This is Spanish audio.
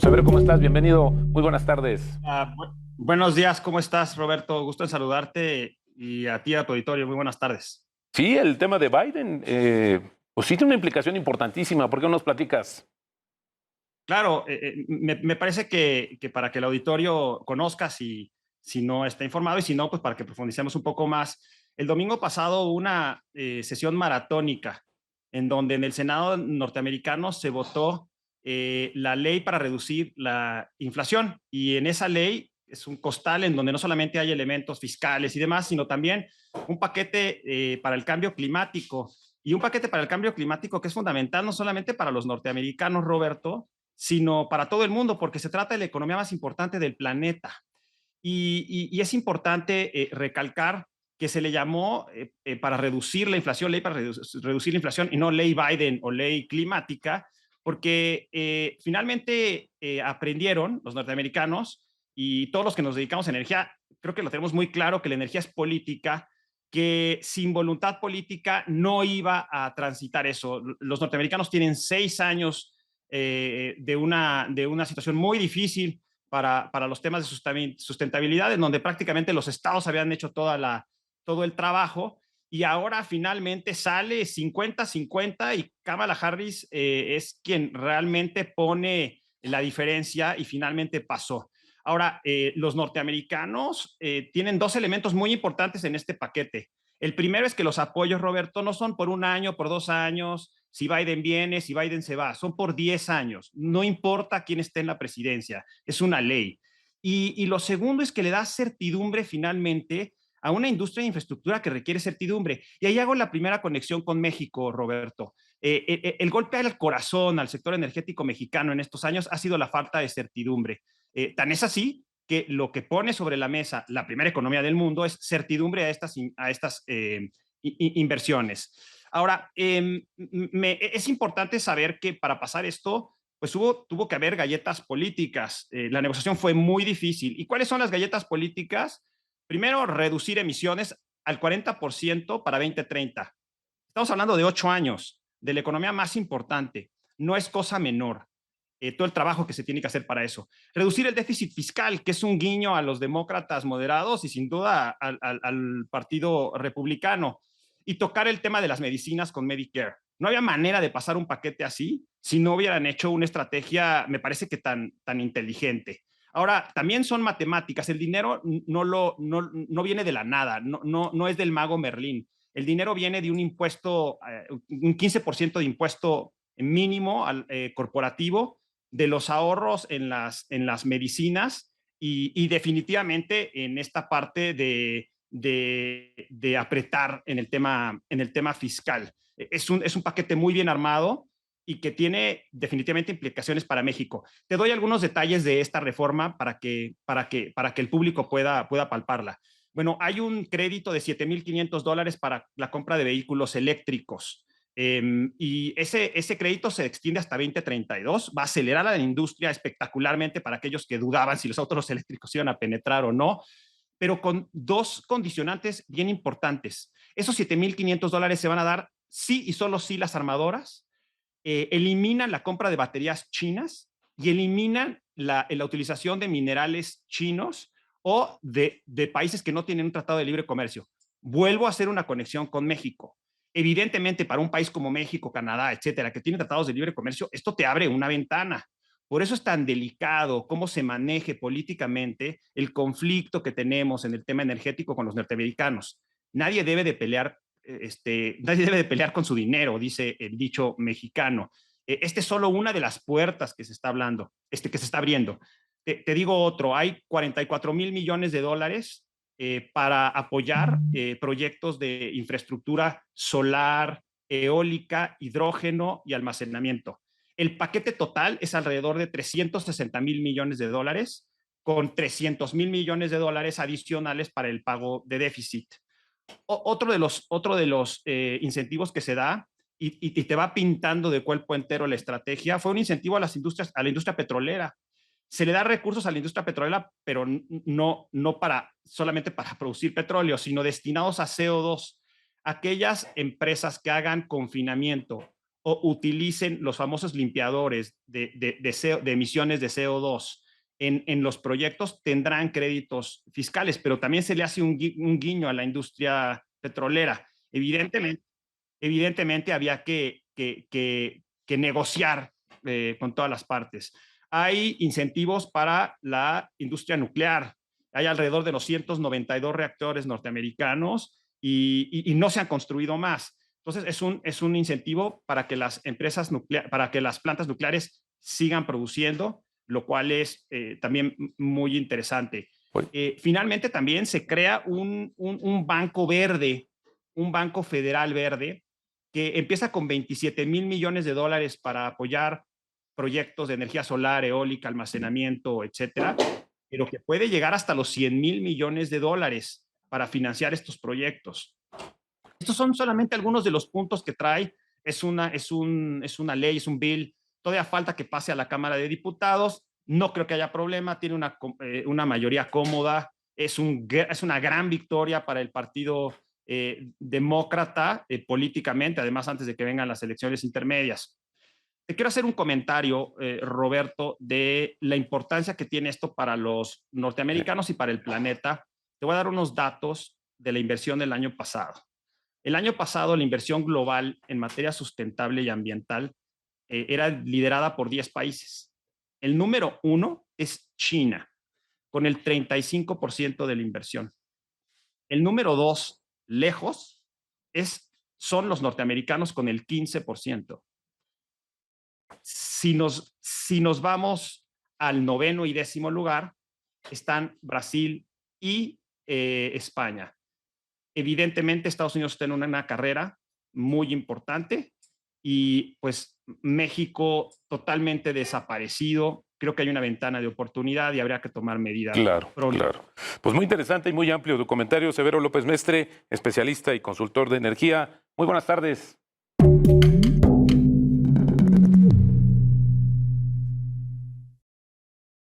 Saber cómo estás, bienvenido, muy buenas tardes. Buenos días, ¿cómo estás, Roberto? Gusto en saludarte y a ti, a tu auditorio. Muy buenas tardes. Sí, el tema de Biden, pues sí tiene una implicación importantísima. ¿Por qué no nos platicas? Claro, me parece que para que el auditorio conozca si no está informado y si no, pues para que profundicemos un poco más. El domingo pasado hubo una sesión maratónica en donde en el Senado norteamericano se votó la ley para reducir la inflación y en esa ley es un costal en donde no solamente hay elementos fiscales y demás, sino también un paquete para el cambio climático y un paquete para el cambio climático que es fundamental no solamente para los norteamericanos, Roberto, sino para todo el mundo, porque se trata de la economía más importante del planeta. Y es importante recalcar que se le llamó para reducir la inflación, ley para reducir la inflación y no ley Biden o ley climática, porque finalmente aprendieron los norteamericanos y todos los que nos dedicamos a energía, creo que lo tenemos muy claro que la energía es política, que sin voluntad política no iba a transitar eso. Los norteamericanos tienen 6 años de una situación muy difícil para los temas de sustentabilidad, en donde prácticamente los estados habían hecho todo el trabajo y ahora finalmente sale 50-50 y Kamala Harris es quien realmente pone la diferencia y finalmente pasó. Ahora, los norteamericanos tienen dos elementos muy importantes en este paquete. El primero es que los apoyos, Roberto, no son por un año, por 2 años, si Biden viene, si Biden se va, son por 10 años. No importa quién esté en la presidencia, es una ley. Y lo segundo es que le da certidumbre finalmente a una industria de infraestructura que requiere certidumbre. Y ahí hago la primera conexión con México, Roberto. El golpe al corazón, al sector energético mexicano en estos años ha sido la falta de certidumbre. Tan es así que lo que pone sobre la mesa la primera economía del mundo es certidumbre a estas inversiones. Ahora, es importante saber que para pasar esto, pues tuvo que haber galletas políticas. La negociación fue muy difícil. ¿Y cuáles son las galletas políticas? Primero, reducir emisiones al 40% para 2030. Estamos hablando de 8 años, de la economía más importante. No es cosa menor todo el trabajo que se tiene que hacer para eso. Reducir el déficit fiscal, que es un guiño a los demócratas moderados y sin duda al Partido Republicano. Y tocar el tema de las medicinas con Medicare. No había manera de pasar un paquete así si no hubieran hecho una estrategia, me parece que tan inteligente. Ahora, también son matemáticas. El dinero no viene de la nada, no es del mago Merlín. El dinero viene de un impuesto, un 15% de impuesto mínimo corporativo, de los ahorros en las medicinas y definitivamente en esta parte de apretar en el tema fiscal. Es un paquete muy bien armado y que tiene definitivamente implicaciones para México. Te doy algunos detalles de esta reforma para que el público pueda palparla. Bueno, hay un crédito de $7,500 para la compra de vehículos eléctricos. Y ese crédito se extiende hasta 2032, va a acelerar a la industria espectacularmente para aquellos que dudaban si los autos eléctricos iban a penetrar o no, pero con dos condicionantes bien importantes. Esos $7,500 se van a dar sí y solo sí las armadoras, eliminan la compra de baterías chinas y eliminan la utilización de minerales chinos o de países que no tienen un tratado de libre comercio. Vuelvo a hacer una conexión con México. Evidentemente, para un país como México, Canadá, etcétera, que tiene tratados de libre comercio, esto te abre una ventana. Por eso es tan delicado cómo se maneje políticamente el conflicto que tenemos en el tema energético con los norteamericanos. Nadie debe de pelear nadie debe de pelear con su dinero, dice el dicho mexicano. Este es solo una de las puertas que se está hablando, que se está abriendo. Te digo otro, hay 44,000 millones de dólares para apoyar proyectos de infraestructura solar, eólica, hidrógeno y almacenamiento. El paquete total es alrededor de 360,000 millones de dólares, con 300,000 millones de dólares adicionales para el pago de déficit. Otro de los incentivos que se da y te va pintando de cuerpo entero la estrategia fue un incentivo a la industria petrolera. Se le da recursos a la industria petrolera, pero no solamente para producir petróleo, sino destinados a CO2. Aquellas empresas que hagan confinamiento o utilicen los famosos limpiadores de emisiones de CO2 en los proyectos, tendrán créditos fiscales, pero también se le hace un guiño a la industria petrolera. Evidentemente había que negociar con todas las partes. Hay incentivos para la industria nuclear. Hay alrededor de 292 reactores norteamericanos y no se han construido más. Entonces, es un incentivo para que las para que las plantas nucleares sigan produciendo, lo cual es también muy interesante. Finalmente, también se crea un banco verde, un banco federal verde, que empieza con 27,000 millones de dólares para apoyar proyectos de energía solar, eólica, almacenamiento, etcétera, pero que puede llegar hasta los 100,000 millones de dólares para financiar estos proyectos. Estos son solamente algunos de los puntos que trae. Es una ley, es un bill. Todavía falta que pase a la Cámara de Diputados. No creo que haya problema. Tiene una mayoría cómoda. Es una gran victoria para el Partido Demócrata políticamente, además antes de que vengan las elecciones intermedias. Te quiero hacer un comentario, Roberto, de la importancia que tiene esto para los norteamericanos y para el planeta. Te voy a dar unos datos de la inversión del año pasado. El año pasado, la inversión global en materia sustentable y ambiental era liderada por 10 países. El número 1 es China, con el 35% de la inversión. El número 2, lejos, son los norteamericanos con el 15%. Si nos vamos al 9º y 10º lugar, están Brasil y España. Evidentemente, Estados Unidos está en una carrera muy importante y pues México totalmente desaparecido. Creo que hay una ventana de oportunidad y habría que tomar medidas. Claro, claro. Pues muy interesante y muy amplio tu comentario, Severo López Mestre, especialista y consultor de energía. Muy buenas tardes.